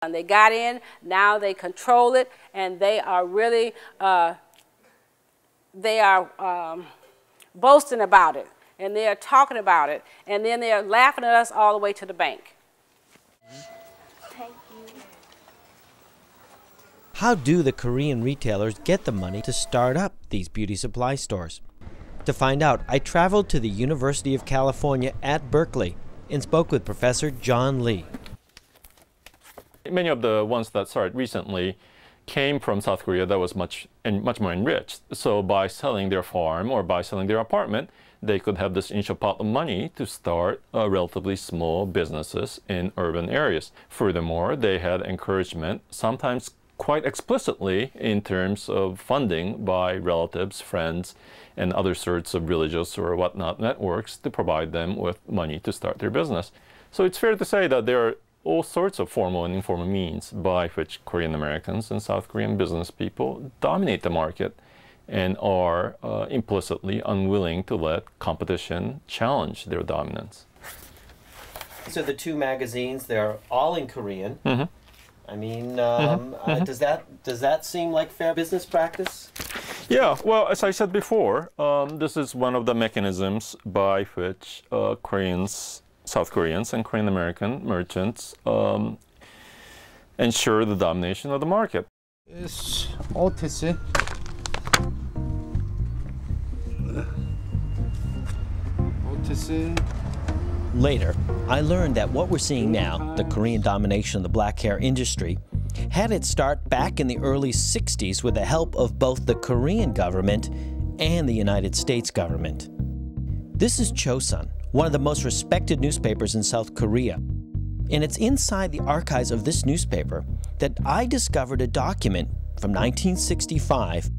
And they got in, now they control it, and they are really, boasting about it, and they are talking about it, and then they are laughing at us all the way to the bank. Thank you. How do the Korean retailers get the money to start up these beauty supply stores? To find out, I traveled to the University of California at Berkeley and spoke with Professor John Lee. Many of the ones that started recently came from South Korea that was much more enriched. So by selling their farm or by selling their apartment, they could have this initial pot of money to start relatively small businesses in urban areas. Furthermore, they had encouragement, sometimes quite explicitly in terms of funding by relatives, friends, and other sorts of religious or whatnot networks to provide them with money to start their business. So it's fair to say that there are all sorts of formal and informal means by which Korean Americans and South Korean business people dominate the market and are implicitly unwilling to let competition challenge their dominance. So the two magazines, they're all in Korean. Mm-hmm. I mean, does that seem like fair business practice? Yeah, well, as I said before, this is one of the mechanisms by which South Koreans and Korean American merchants ensure the domination of the market. It's OTC. OTC. Later, I learned that what we're seeing now, the Korean domination of the black hair industry, had its start back in the early 60s with the help of both the Korean government and the United States government. This is Chosun, one of the most respected newspapers in South Korea. And it's inside the archives of this newspaper that I discovered a document from 1965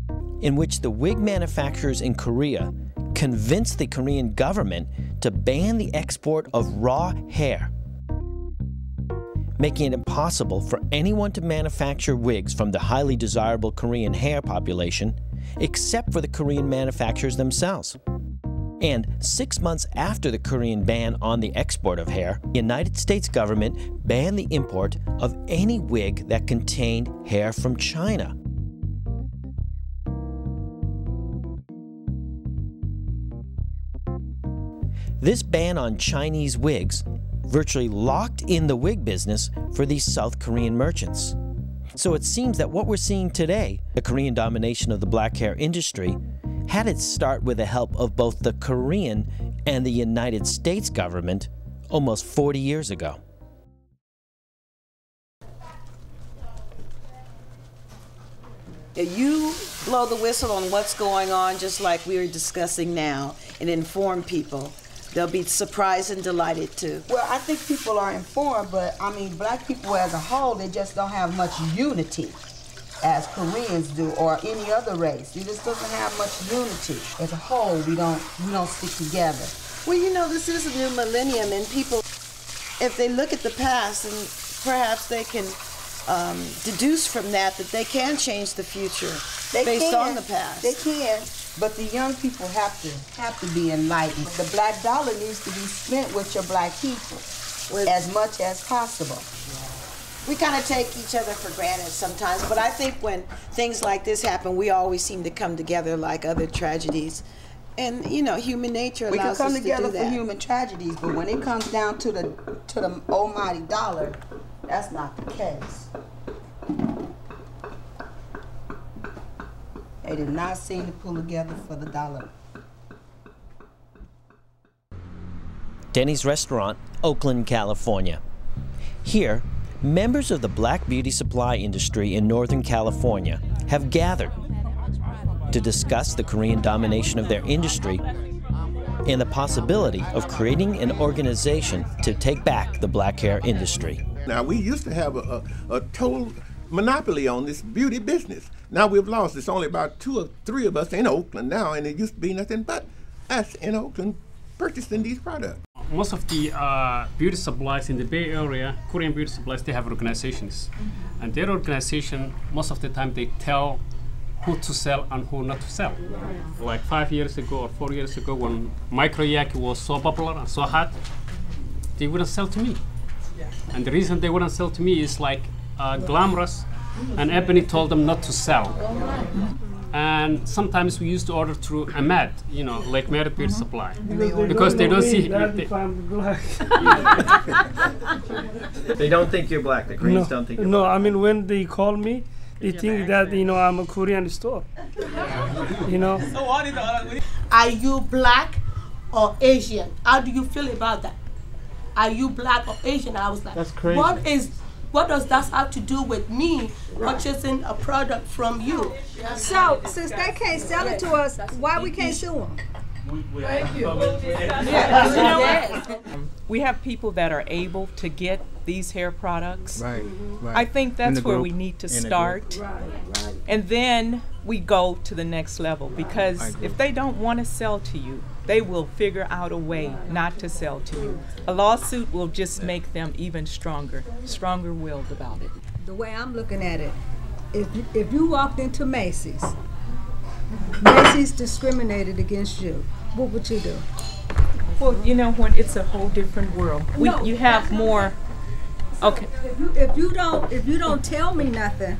in which the wig manufacturers in Korea convinced the Korean government to ban the export of raw hair, making it impossible for anyone to manufacture wigs from the highly desirable Korean hair population except for the Korean manufacturers themselves. And 6 months after the Korean ban on the export of hair, the United States government banned the import of any wig that contained hair from China. This ban on Chinese wigs virtually locked in the wig business for these South Korean merchants. So it seems that what we're seeing today, the Korean domination of the black hair industry, had its start with the help of both the Korean and the United States government almost 40 years ago. You blow the whistle on what's going on, just like we were discussing now, and inform people. They'll be surprised and delighted too. Well, I think people are informed, but I mean, black people as a whole, they just don't have much unity as Koreans do, or any other race. It just doesn't have much unity. As a whole, we don't stick together. Well, you know, this is a new millennium, and people, if they look at the past, and perhaps they can deduce from that they can change the future based on the past. They can, but the young people have to be enlightened. The black dollar needs to be spent with your black people as much as possible. We kind of take each other for granted sometimes, but I think when things like this happen, we always seem to come together like other tragedies. And, you know, human nature allows us to do that. We can come together for human tragedies, but when it comes down to the almighty dollar, that's not the case. They did not seem to pull together for the dollar. Denny's Restaurant, Oakland, California. Here, members of the black beauty supply industry in Northern California have gathered to discuss the Korean domination of their industry and the possibility of creating an organization to take back the black hair industry. Now, we used to have a total monopoly on this beauty business. Now we've lost. It's only about 2 or 3 of us in Oakland now, and it used to be nothing but us in Oakland purchasing these products. Most of the beauty supplies in the Bay Area, Korean beauty supplies, they have organizations. And their organization, most of the time, they tell who to sell and who not to sell. Like 5 years ago or 4 years ago, when micro yak was so popular and so hot, they wouldn't sell to me. And the reason they wouldn't sell to me is like, glamorous, and Ebony told them not to sell. And sometimes we used to order through Ahmed, you know, like Merit Beauty Supply, because they don't see. They don't think you're black. The Koreans don't think you're black. No, I mean, when they call me, they think that, you know, I'm a Korean store. You know? Are you black or Asian? How do you feel about that? Are you black or Asian? I was like, That's crazy. What does that have to do with me purchasing a product from you? So, since they can't sell it to us, why we can't sue them? We have people that are able to get these hair products. Right. I think that's where we need to start. And then we go to the next level, because if they don't want to sell to you, they will figure out a way not to sell to you. A lawsuit will just make them even stronger-willed about it. The way I'm looking at it, if you walked into Macy's, Macy's discriminated against you, what would you do? Well, you know what? It's a whole different world. You have more. Okay. If you don't tell me nothing,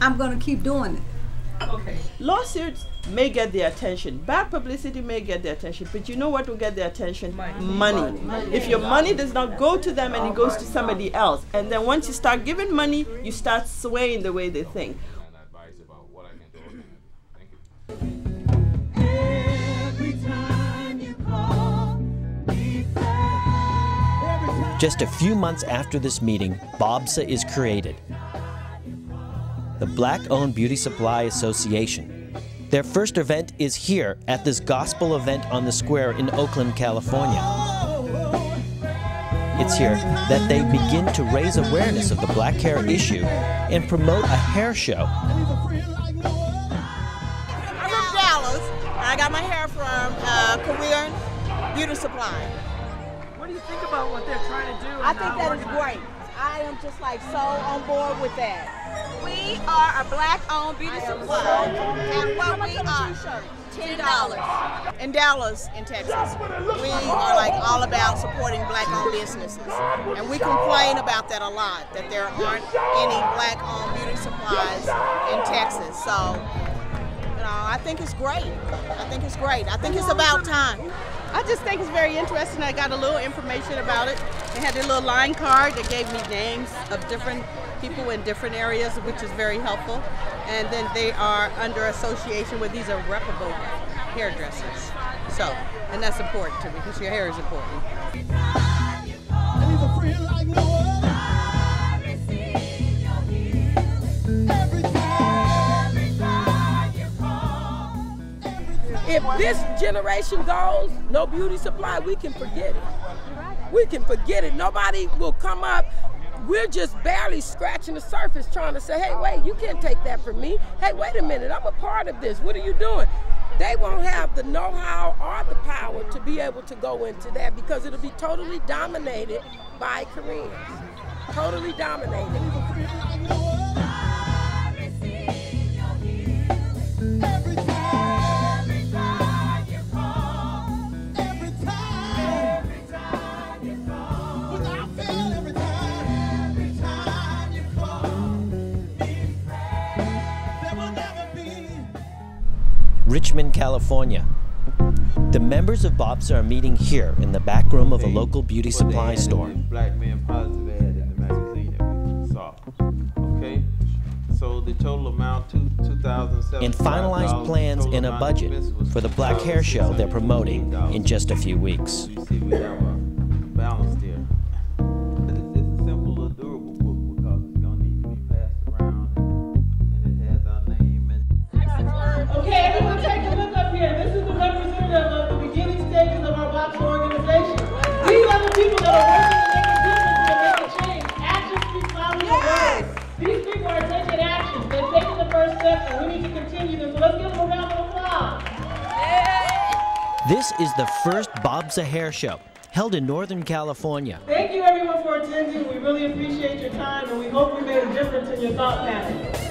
I'm gonna keep doing it. Okay. Lawsuits may get their attention. Bad publicity may get their attention, but you know what will get their attention? Money. If your money does not go to them and it goes to somebody else, and then once you start giving money, you start swaying the way they think. Just a few months after this meeting, BOBSA is created, the Black-Owned Beauty Supply Association. Their first event is here at this gospel event on the square in Oakland, California. It's here that they begin to raise awareness of the black hair issue and promote a hair show. I'm from Dallas. I got my hair from Korean Beauty Supply. What do you think about what they're trying to do? I think that is great. I am just like so on board with that. We are a black-owned beauty supply, and what we are, $10 in Dallas, in Texas. We are like all about supporting black-owned businesses, and we complain about that a lot, that there aren't any black-owned beauty supplies in Texas. So, you know, I think it's great. I think it's great. I think it's about time. I just think it's very interesting. I got a little information about it. They had their little line card that gave me names of different people in different areas, which is very helpful. And then they are under association with, these are reputable hairdressers. So, and that's important to me because your hair is important. If this generation goes, no beauty supply, we can forget it. We can forget it. Nobody will come up. We're just barely scratching the surface trying to say, hey, wait, you can't take that from me. Hey, wait a minute, I'm a part of this. What are you doing? They won't have the know-how or the power to be able to go into that because it'll be totally dominated by Koreans. Totally dominated. Richmond, California. The members of BOBSA are meeting here in the back room of a local beauty supply store. Black men positive ad in the magazine that we saw. Okay, so the total amount $2,075. And finalized plans and a budget for the black hair show they're promoting in just a few weeks. You see, we have a balance there. It's a simple little durable book because it's gonna need to be passed around, and it has our name and. Okay, everyone take a look up here. This is the representative of the beginning stages of our BOBSA organization. These are the people that are working to make a difference and make a change. Action speaks louder than words. These people are taking action. They're taking the first step, and we need to continue this. So let's give them a round of applause. This is the first BOBSA hair show, held in Northern California. Thank you everyone for attending. We really appreciate your time, and we hope we made a difference in your thought pattern.